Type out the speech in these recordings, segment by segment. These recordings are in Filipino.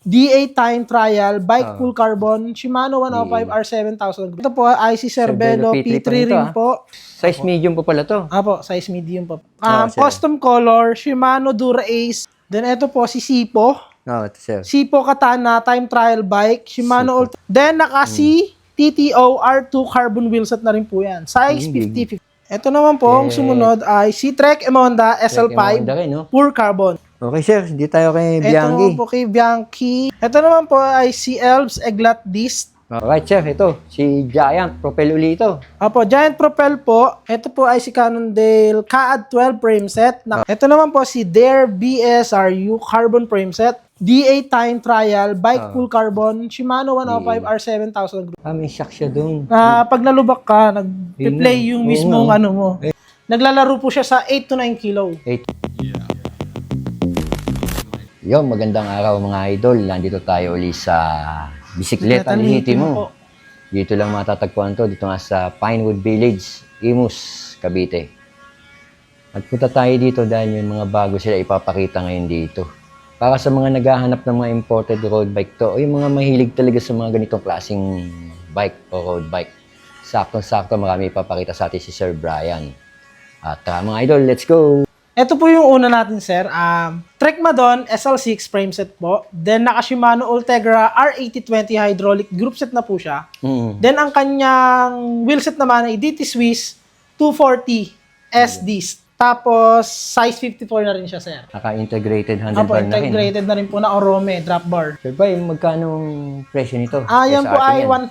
DA time trial, bike Oo. full carbon, Shimano 105 R7000. Ito po, IC Cervelo P3 rin po. Size medium po pala to. Apo, size medium po. sir. Custom color, Shimano Dura Ace. Then ito po si Sipo. Ito sir. Sipo Katana, time trial bike, Shimano Ultra. Then naka-C TTO R2 carbon wheelset na rin po yan. Size 50-50. Ito naman po, ang sumunod ay si Trek Emonda SL5 Emonda rin, no? pure carbon. Okay sir, hindi tayo kay Ito Bianchi. naman po kay Bianchi. Ito naman po ay si Elves Eglat Disc. Alright sir, ito. Si Giant, propel uli ito. Apo, Giant Propel po. Ito po ay si Cannondale CAD 12 frame set. Ito naman po si Dare BSRU carbon frame set. DA time trial, bike full carbon, Shimano 105 R7000 group. May shock siya doon. Pag nalubak ka, nag-play yung mismong ano mo. Naglalaro po siya sa 8 to 9 kilo. Yung magandang araw mga idol. Nandito tayo uli sa Bisikleta Lihiti mo. Dito lang matatagpuan to. Dito nga sa Pinewood Village, Imus, Cavite. At punta tayo dito dahil yung mga bago sila ipapakita ngayon dito. Para sa mga naghahanap ng mga imported road bike to, o yung mga mahilig talaga sa mga ganitong klaseng bike o road bike. Saktong-sakto marami ipapakita sa atin si Sir Brian. At mga idol, let's go! Ito po yung una natin, sir. Trekmadon SL6 frame set po. Then, naka-Shimano Ultegra R8020 hydraulic group set na po siya. Then, ang kanyang wheelset naman ay DT Swiss 240 SD. Tapos, size 54 na rin siya, sir. Naka-integrated handlebar na rin. Integrated na rin po na Orome drop bar. Sir Brian, magkano ang presyo nito? Yan po SRP ay yan.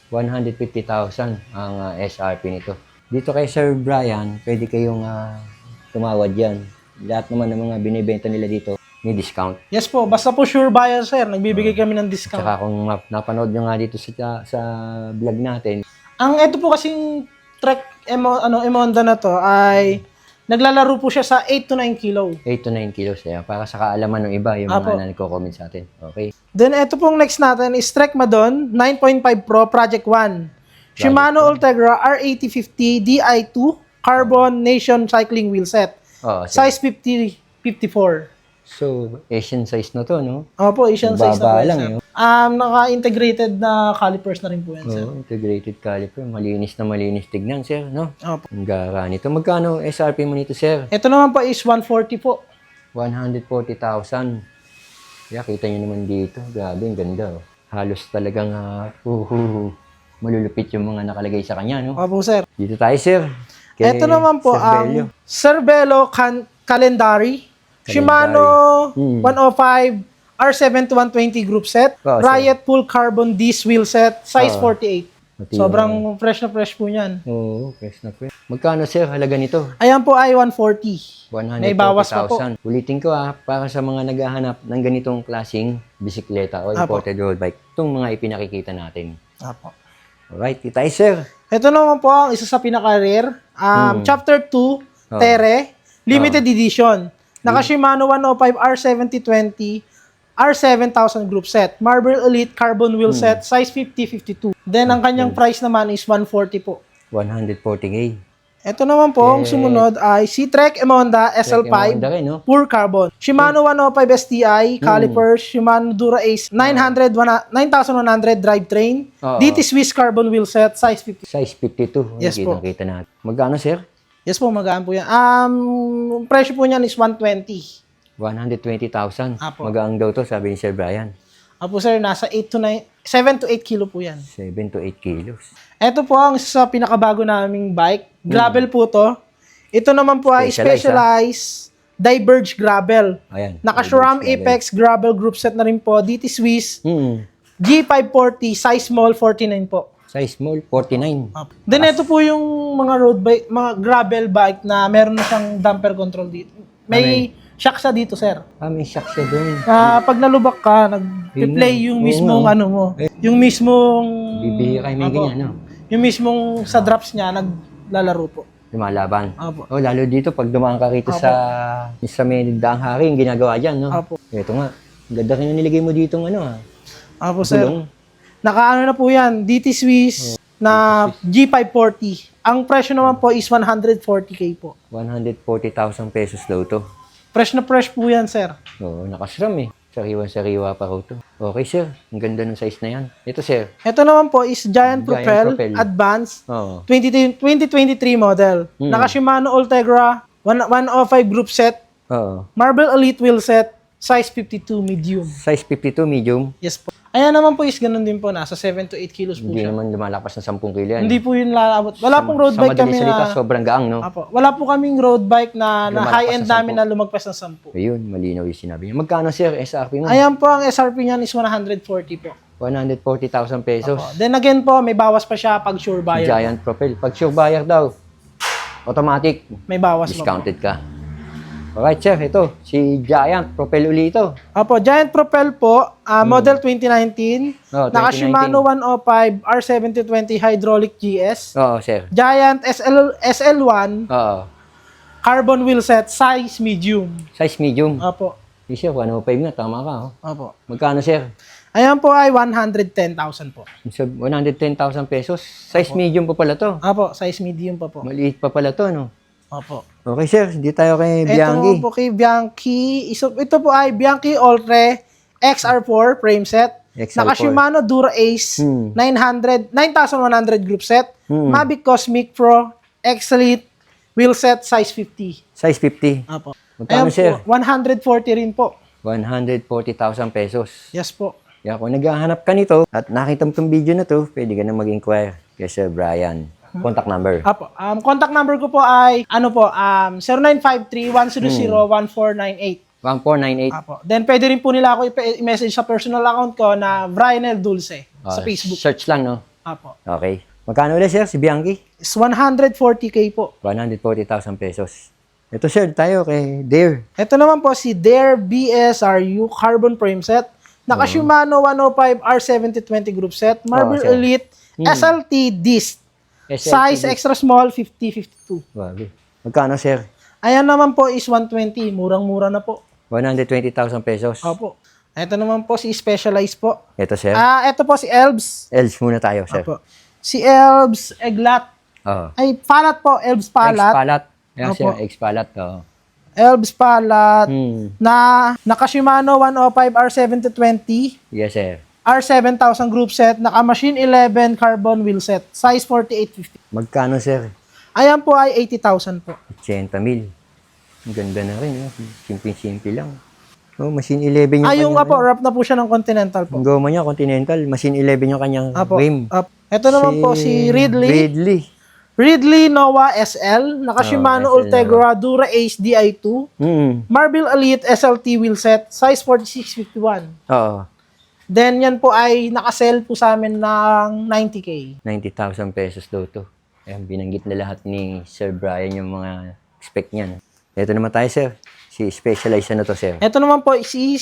150. 150,000 ang SRP nito. Dito kay Sir Brian, pwede kayong tumawad yan. Lahat naman ng mga binibenta nila dito, may discount. Yes po, basta po sure buyer, sir. Nagbibigay kami ng discount. Saka kung napanood nyo nga dito sa vlog natin, Ang ito po kasing Trek Emonda na to ay naglalaro po siya sa 8 to 9 kilo. 8 to 9 kilos. Para sa kaalaman ng iba, yung mga nagko-comment sa atin. Okay. Then ito pong next natin is Trekmadon 9.5 Pro Project 1. Shimano Ultegra R8050 Di2 Carbon Nation Cycling Wheel Set. Size 50-54. So, Asian size na to, no? Opo, Asian size na po. Baba lang, Sir. Naka-integrated na calipers na rin po yan, sir. Integrated caliper. Malinis na malinis tignan, sir, no? Opo. Ang gara nito. Magkano SRP mo nito, sir? Ito naman po is 140 po. 140,000. Yeah, kita nyo naman dito. Grabe, ang ganda. Oh. Halos talagang malulupit yung mga nakalagay sa kanya, no? Opo, sir. Dito tayo, sir. Ito naman po ang Cervelo Calendary. Shimano 105 R7120 group set. Riot full carbon disc wheel set. Size 48. Sobrang fresh na fresh po yan. Fresh na fresh. Magkano, sir, halaga nito? Ayan po ay 140. 140,000. May bawas pa po. Ulitin ko para sa mga naghahanap ng ganitong klaseng bisikleta o imported road bike. Itong mga ipinakikita natin. Apo. Alright, kita tayo, sir. Ito naman po ang isa sa pinaka-rare. Chapter 2, Tere, limited edition. Naka-Shimano 105 R7020, R7000 group set. Marble Elite carbon wheel set, size 50-52. Then, ang kanyang price naman is 140 po. 140K. Ito naman po, ang sumunod ay si Trek Emonda SL5, pure carbon. Shimano 105 STI, calipers, Shimano Dura Ace 9100 drivetrain, DT Swiss carbon wheel set, size 50. Size 52. Yes po. Kita natin. Magkano, sir? Yes po, magaan po yan. Presyo po niyan is 120. 120,000. Apo. Magaang daw to, sabi ni Sir Brian. Apo, sir, nasa 7 to 8 kilo po yan. 7 to 8 kilos. Ito po ang isa sa pinakabago naming bike. Gravel po to. Ito naman po ay Specialized Diverge Gravel. Ayan. Naka-SRAM Apex Gravel Group Set na rin po. DT Swiss. G540, size small, 49 po. Size small, 49. Then ito po yung mga road bike, mga gravel bike na meron na siyang damper control dito. May shock siya dito, sir. May shock siya doon. Pag nalubak ka, nag-play yung mismong ano mo. Yung mismong... Bibili kayo may ganyan, no? Yung mismong sa drops niya, naglalaro po. Lumalaban. Apo. Lalo dito, pag dumaan ka rito sa may daang hari, yung ginagawa dyan, no? Apo. Ito nga. Ganda rin yung niligay mo dito, Apo, sir. Nakaano na po yan, DT Swiss na G540. Ang presyo naman po is 140K po. 140,000 pesos daw to. Fresh na fresh po yan, sir. Oo, nakasram eh. Sariwa pa raw to. Okay, sir. Ang ganda ng size na yan. Ito, sir. Ito naman po is Giant Propel, Propel. Advanced, Oo. 2023 model. Naka Shimano Ultegra, 105 group set, Oo. Marble Elite wheel set, size 52 medium. Size 52, medium. Yes po. Ayan naman po is ganun din po. Nasa 7 to 8 kilos po Hindi siya. naman lumalapas ng 10 kilo yan. Hindi po yun lalabot. Wala pong road Sa bike madaling kami salita, na... sobrang gaang, no? Apo. Wala po kaming road bike na Lumalapas high-end ng namin 10. na lumagpas ng 10. Ayun, malinaw yung sinabi niya. Magkano, sir, SRP mo? Ayan po, ang SRP niyan is 140 po. 140,000 pesos. Apo. Then again po, may bawas pa siya pag sure buyer. Giant Propel. Pag sure buyer daw, automatic, May bawas pa po. discounted ka. Alright, sir, ito, si Giant Propel uli ito. Apo, Giant Propel po, model 2019. Oh, Naka 2019. Shimano 105 R7020 hydraulic GS. Oo, sir. Giant SL1 Oo. carbon wheel set, size medium. Size medium. Apo. Di, sir, 105 na, tama ka. Oh. Apo. Magkano, sir? Ayan po ay 110,000 po. So, 110,000 pesos. Size medium pa pala to. Apo, size medium pa po. Maliit pa pala to, no? Apo. Okay, sir. Hindi tayo kay Ito Bianchi. naman po kay Bianchi. Ito po ay Bianchi Ultre XR4 frame set. XR4. Naka Shimano Dura Ace 9,100 group set. Mavic Cosmic Pro X-Elite wheel set size 50. Size 50. Apo. Magkano, Ayan sir? po, 140 rin po. 140,000 pesos. Yes po. Kaya kung naghahanap ka nito at nakita mo itong video na to, pwede ka na mag-inquire kay Sir Brian. Contact number. Apo. Contact number ko po ay 0953-100-1498. 1498. Apo. Then pwede rin po nila ako i-message sa personal account ko na Brianel Dulce sa Facebook. Search lang, no? Apo. Okay. Magkano ulit, sir, si Bianchi? Is 140k po. 140,000 pesos. Ito, sir, tayo kay Dare. Ito naman po si Dare BSRU carbon frame set. Naka Shimano 105 R7020 group set. Marble sir. Elite SLT disc. Size extra small 50-52. Grabe. Magkano, sir? Ayan naman po is 120. Murang-mura na po. 120,000 pesos. Opo. Ito naman po si Specialized po. Ito, sir. Ito po si Elbs. Els muna tayo, sir. Opo. Si Elbs Eglat. Oo. Ay, palat po. Elbs palat. Ex-palat. Ayan, Opo. sir, ex-palat. Oo. Elbs palat. Hmm. Na naka Shimano 105 R7020. Yes, sir. R7000 group set, naka Machine 11 carbon wheel set, size 4850. Magkano, sir? Ayan po ay 80,000 po. 80,000. Ang ganda na rin, no? Simple-simple lang. Oh, Machine 11 yung Yung kanyang... apo, wrap na po siya ng Continental po. Ang goma niya, Continental. Machine 11 yung kanyang Apo. rim. Ito naman po si Ridley. Ridley. Nova SL, naka Shimano SL Ultegra Dura Ace Di2, Marble Elite SLT wheel set, size 4651. Oo. Then yan po ay naka-sell po sa amin ng 90k. 90,000 pesos daw to. Ayan, binanggit na lahat ni Sir Brian yung mga expect niyan. Ito naman tayo, sir. Si Specialized na to, sir. Ito naman po si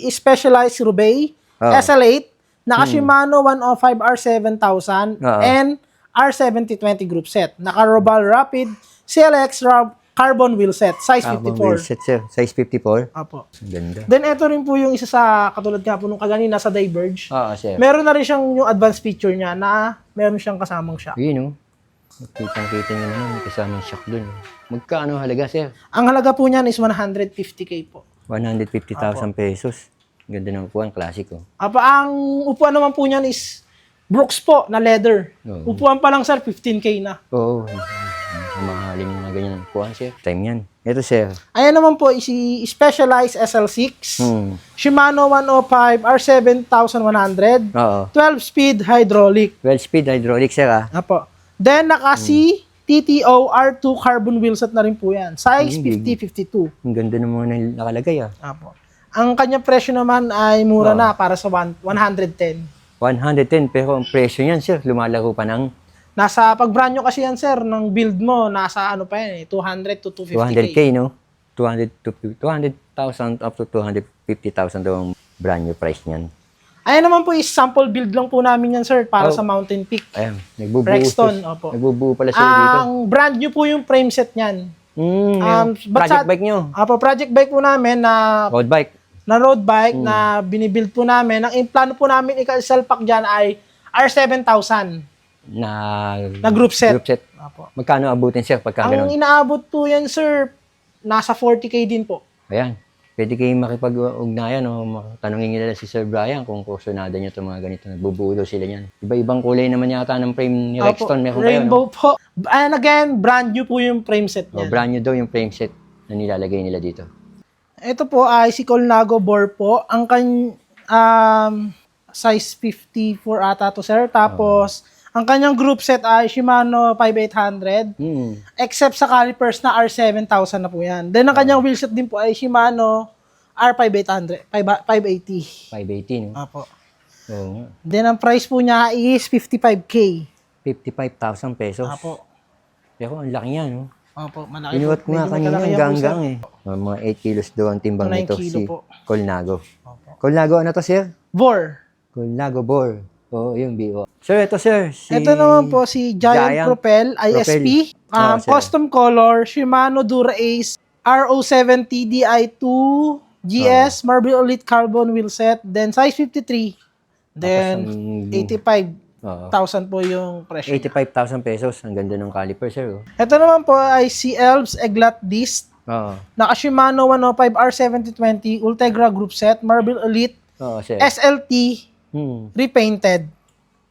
Specialized Roubaix SL8, naka Shimano 105 R7000 and R7020 group set. Naka Robal Rapid CLX carbon wheel set, size 54. Wheel set, sir. Size 54. Apo. Ang ganda. Then ito rin po yung isa sa katulad nga po nung kaganina sa Diverge. Oo, sir. Meron na rin siyang yung advanced feature niya na meron siyang kasamang shock. Yun, no? Kitang-kita nyo naman. May kasamang shock dun. Magkano halaga, sir? Ang halaga po niyan is 150k po. 150,000 pesos. Ang ganda ng upuan. Classic, oh. Apo, ang upuan naman po niyan is Brooks po na leather. Oo. Upuan pa lang sir, 15k na. Oo. Mahalin yung mga ganyan ng upuan, sir. Time yan. Ito, sir. Ayan naman po is si Specialized SL6. Shimano 105 R7100. Oo. 12-speed hydraulic. 12-speed hydraulic, sir, ah. Apo. Then naka si TTO R2 carbon wheel set na rin po yan. Size 50-52. Ang ganda ng mga nakalagay, ah. Apo. Ang kanyang presyo naman ay mura na para sa 110. 110, pero ang presyo niyan, sir, lumalaro pa ng Nasa pag brand nyo kasi yan sir, ng build mo, nasa ano pa yan eh, 200 to 250k. 200K, no? 200,000 up to 250,000 daw ang brand new price niyan. Ayan naman po is sample build lang po namin yan sir, para sa Mountain Peak. Ayan, nagbubuo. Rexton, opo. Nagbubuo pala sila dito. Ang brand new po yung frame set niyan. Project bike nyo. Apo, project bike po namin na Road bike. road bike na binibuild po namin. Ang plano po namin ikasalpak dyan ay R7000 Na group set. Apo. Magkano abutin, sir, pagka Ang ganun? inaabot po yan sir, nasa 40k din po. Ayan. Pwede kayong makipag-ugnayan o tanongin nila si Sir Brian kung kursunada niyo itong mga ganito. Nagbubulo sila niyan. Iba-ibang kulay naman yata ng frame ni Rexton. Meron kayo, Rainbow no? po. And again, brand new po yung frame set O, niyan. brand new daw yung frame set na nilalagay nila dito. Ito po ay si Colnago bore po. Ang size 54 ata to, sir. Tapos, ang kanyang group set ay Shimano 5800. Except sa calipers na R7000 na po yan. Then, ang kanyang wheelset din po ay Shimano R5800, 580. 580, no? Apo. Oo nga. Then, ang price po niya is 55K. 55,000 pesos. Apo. Pero ang laki niya, no? Opo, malaki po. Pinuwat ko nga Medyo kanina, malaki yan po, hanggang sir. Mga 8 kilos daw ang timbang 9 nito, kilo si po. Colnago. Opo. Colnago, ano to, sir? Bore. Colnago Bore. Oo, yung BO. Sir, ito, sir. Ito naman po si Giant Propel ISP. Sir. Custom color, Shimano Dura Ace RO7 TDI2 GS Marble Elite Carbon wheelset. Then size 53. Then 85,000 po yung presyo. 85,000 pesos. Ang ganda ng caliper, sir. Oh. Ito naman po ay si Elves Eglat Disc. Oo. Naka Shimano 105 R7020 Ultegra Group Set Marble Elite Oo, sir. SLT repainted.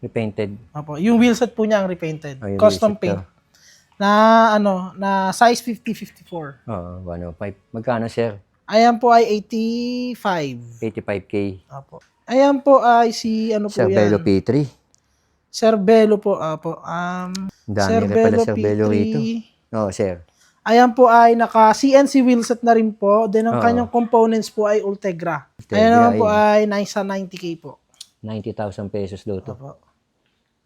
Repainted. Opo, yung wheelset po niya ang repainted. Oh, yung Custom wheelset paint. Na size 50-54. Oo, 105. Magkano, sir? Ayan po ay 85. 85K. Opo. Ayan po ay si ano po Cervelo yan? P3. Cerbelo po. Opo. Ang dami rin pala Cervelo rito. Oo, sir. Ayan po ay naka CNC wheelset na rin po. Then ang Oo. kanyang components po ay Ultegra. Ultegra, Ayan naman po ayun. ay nasa 90K po. 90,000 pesos daw to. Opo.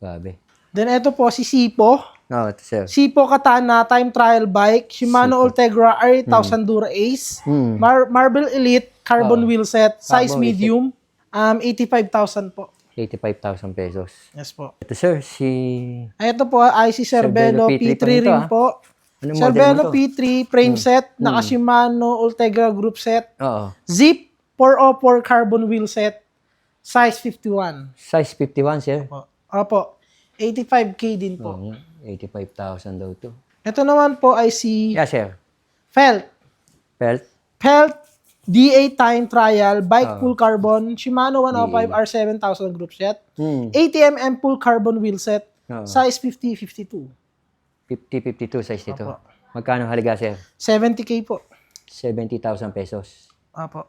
Grabe. Then ito po si Sipo. Oo, ito, sir. Sipo Katana time trial bike, Shimano Ultegra R8000 Dura Ace, Marble Elite carbon wheelset, size Carbon medium, 85,000 po. 85,000 pesos. Yes po. Ito, sir, si... Ito po ay si Cervelo Cervelo P3 P3 pa nito, rin po. Anong model Cervelo mo to? P3 frame set, naka Shimano Ultegra group set, Oo. Zip 404 carbon wheelset, size 51. Size 51, sir. Opo. 85K din po. Oo nga. 85,000 daw to. Ito naman po ay si Yeah, sir. Felt. Pelt. Pelt DA time trial, bike full carbon, Shimano 105 R7000 group set, ATMM full carbon wheelset, Oo. size 50-52. 50-52 size nito. Magkano halaga, sir? 70K po. 70,000 pesos. Apo.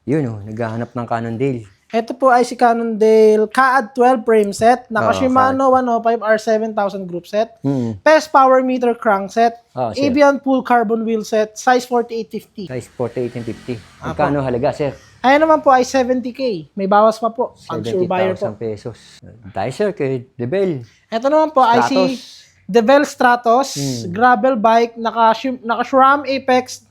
Yun, oh. Naghahanap ng Cannondale. Ito po ay si Cannondale CAD 12 frame set, naka Oo, Shimano 105 R7000 group set, Hmm. PES Power Meter crankset, Oo, sir. Avian full carbon wheelset, size 48-50. Size 48 and 50. Magkano halaga, sir? Ayan naman po ay 70K. May bawas pa po. Pag sure buyer po. 70,000 pesos. Tayo, sir, kay Debel. Ito naman po ay si Devel Stratos, gravel bike, naka SRAM Apex,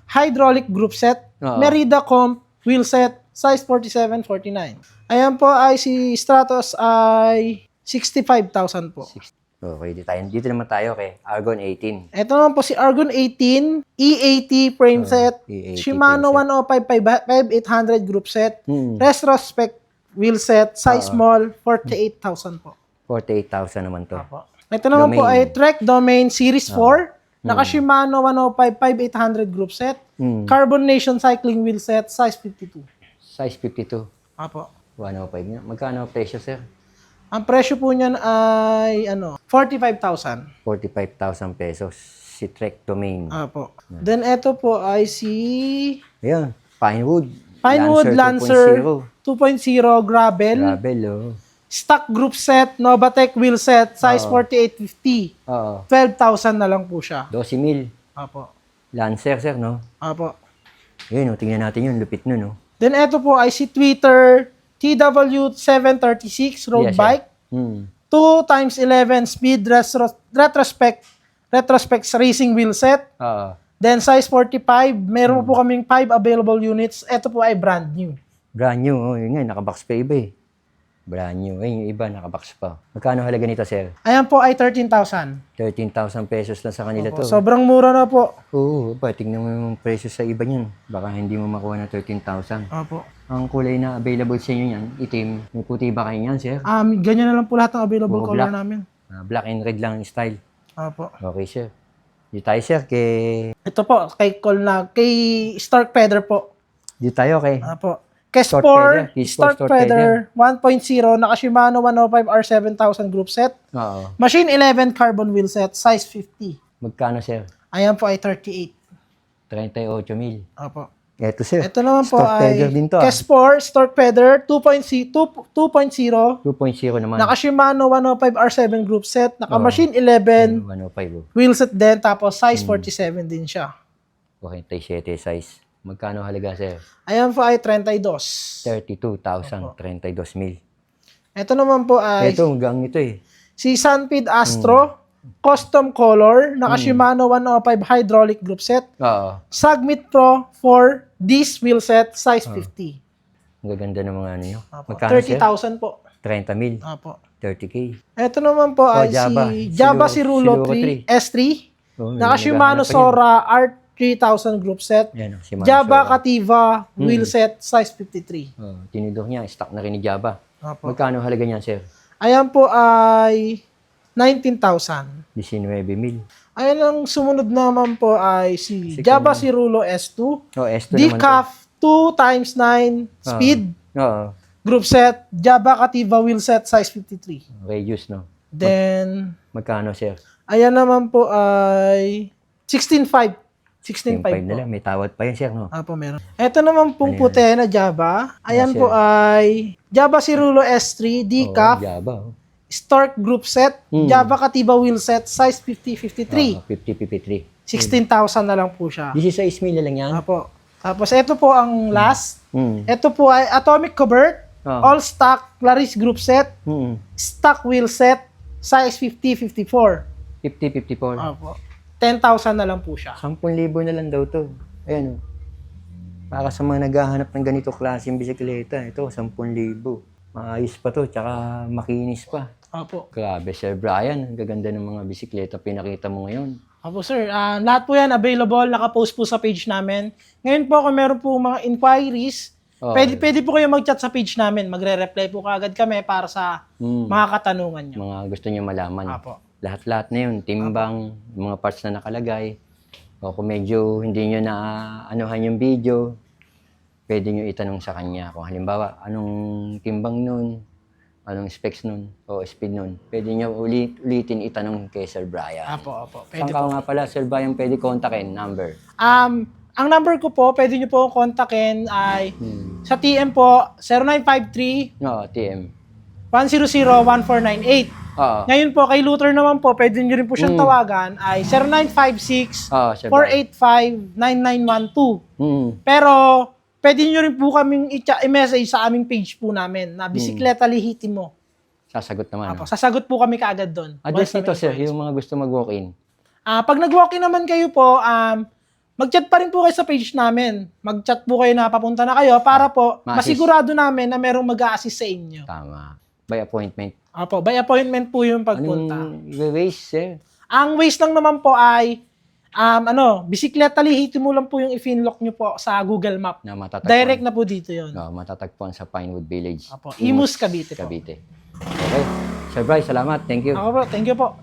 hydraulic group set, Oo. Merida Comp, wheelset, size 47-49. Ayan po ay si Stratos ay 65,000 po. Okay, dito naman tayo kay Argon 18. Ito naman po si Argon 18, E80 frame set, E80 Shimano frame 105 5800 group set, Retrospect wheelset, size small, 48,000 po. 48,000 naman to. Ito naman po Domain. ay Trek Domain Series 4, naka Shimano 105 5800 group set, Carbon Nation cycling wheel set, size 52. Size 52. Apo. 105 niya. Magkano ang presyo, sir? Ang presyo po niyan ay 45,000. 45,000 pesos. Si Trek Domain. Apo. Then ito po ay si Ayan, Pinewood. Lancer 2.0 gravel, Gravel, oh. stock group set, Novatec wheel set, size 4850. Oo. 12,000 na lang po siya. 12,000. Apo. Lancer, sir, no? Apo. Yun, oh, tingnan natin yun. Lupit nun, no? Then ito po ay si Twitter TW736 road Yes, sir. bike. 2x11 speed retrospect racing wheel set. Oo. Then size 45, meron po kaming 5 available units. Ito po ay brand new. Brand new, oh. Yun nga, nakabox pa iba, eh. Brand new. Yung iba, nakabox pa. Magkano halaga nito, sir? Ayan po ay 13,000. 13,000 pesos lang sa kanila to. Sobrang mura na po. Oo, ba, tingnan mo yung presyo sa iba niyan. Baka hindi mo makuha ng 13,000. Opo. Ang kulay na available sa inyo yan, itim. May puti ba kayo yan, sir? Ganyan na lang po lahat ng available Puro color black. namin. Black and red lang yung style. Opo. Okay, sir. Di tayo, sir, kay Ito po, kay Stark Feather po. Di tayo, okay? Apo. Start Kesport, feather. Start Start Feather 1.0, naka Shimano 105R 7000 group set. Oo. Machine 11 carbon wheel set, size 50. Magkano, sir? Ayan po ay 38. 38,000. Apo. Ito, sir. Ito naman po Start feather ay din to, ah. Kesport, Start Feather 2.0, 2.0 naman. naka Shimano 105R 7 group set, naka Oo. Machine 11 105, oh. wheel set din, tapos size 47 din siya. 47 size. Magkano halaga, sir? Ayan po ay 32. 32,000. 32,000. Ito naman po ay Ito, hanggang ito eh. si Sunpeed Astro, custom color, naka Shimano 105 hydraulic group set, Oo. Sagmit Pro 4 disc wheel set, size 50. Ang gaganda ng mga ano nyo. Apo. Magkano, sir? 30,000 po. 30,000. Apo. 30K. Ito naman po ay Java. si Java Siluro Cirulo 3 S3, Oh, naka Shimano naghahanap pa Sora R3000 group set, yun. Yan, si Java Manso. Cativa wheel set, size 53. Oh, tinidor niya. Stock na rin ni Java. Apo. Magkano halaga niyan, sir? Ayan po ay 19,000. 19,000. Ayan ang sumunod naman po ay si Java Cirulo S2, Oh, S2 naman to. Decaf 2x9 speed, Oo. group set, Java Cativa wheel set, size 53. Reduce, no? Then, Magkano, sir? ayan naman po ay 16.5. 16.5 16.5 po. na lang. May tawad pa yan, sir, no? Apo, meron. Ito naman pong puti na Java. Ayan Yes, po ay Java Cirulo S3, Oh, Decaf, Java. Oh. Stork group set, Java Cativa wheel set, size 50-53. 50-53. 16,000 na lang po siya. 16,000 na lang yan. Apo. Tapos ito po ang last. Mm. Ito po ay Atomic Covert, Oh. all stock Clarice group set, Mm. stock wheel set, size 50-54. 50-54. Opo. 10,000 na lang po siya. 10,000 na lang daw to. Ayan, oh. Para sa mga naghahanap ng ganito klaseng bisikleta, ito, 10,000. Maayos pa to, tsaka makinis pa. Opo. Grabe, Sir Brian. Ang gaganda ng mga bisikleta pinakita mo ngayon. Opo, sir. Lahat po yan available. Nakapost po sa page namin. Ngayon po, kung meron po mga inquiries, Oh. pwede po kayo mag-chat sa page namin. Magre-reply po kaagad kami para sa Mm. mga katanungan nyo. Mga gusto niyo malaman. Opo. Lahat-lahat na yun. Timbang, mga parts na nakalagay. O kung medyo hindi nyo na anuhan yung video, pwede nyo itanong sa kanya. Kung halimbawa, anong timbang nun, anong specs nun, o speed nun. Pwede nyo ulitin itanong kay Sir Brian. Opo. Saan Pwede ka po. nga pala, Sir Brian, pwede kontakin, number? Ang number ko po, pwede nyo po kontakin ay sa TM po, 0953 Oo, TM. 100-1498. Oo. Ngayon po, kay Luther naman po, pwede nyo rin po siyang tawagan ay 0956 Oo, Sir Brian. 485-9912. Pero, pwede nyo rin po kaming i-message sa aming page po namin na Bisikleta Lihitimo. Sasagot naman. Apo, No? sasagot po kami kaagad doon. Address Once na nito, may sir, inquiries. yung mga gusto mag-walk-in. Pag nag-walk-in naman kayo po, mag-chat pa rin po kayo sa page namin. Mag-chat po kayo na papunta na kayo para po Ma-assist. masigurado namin na merong mag-a-assist sa inyo. Tama. By appointment. Apo, by appointment po yung pagpunta. Anong i-waste, sir? Ang ways lang naman po ay Bisikleta Lihitimo lang po yung i-finlock nyo po sa Google Map. Na matatagpuan. Direct na po dito yun. No, matatagpuan sa Pinewood Village. Apo, Imus, Cavite po. Cavite. Okay. Sir Bryce, salamat. Thank you. Ako po, thank you po.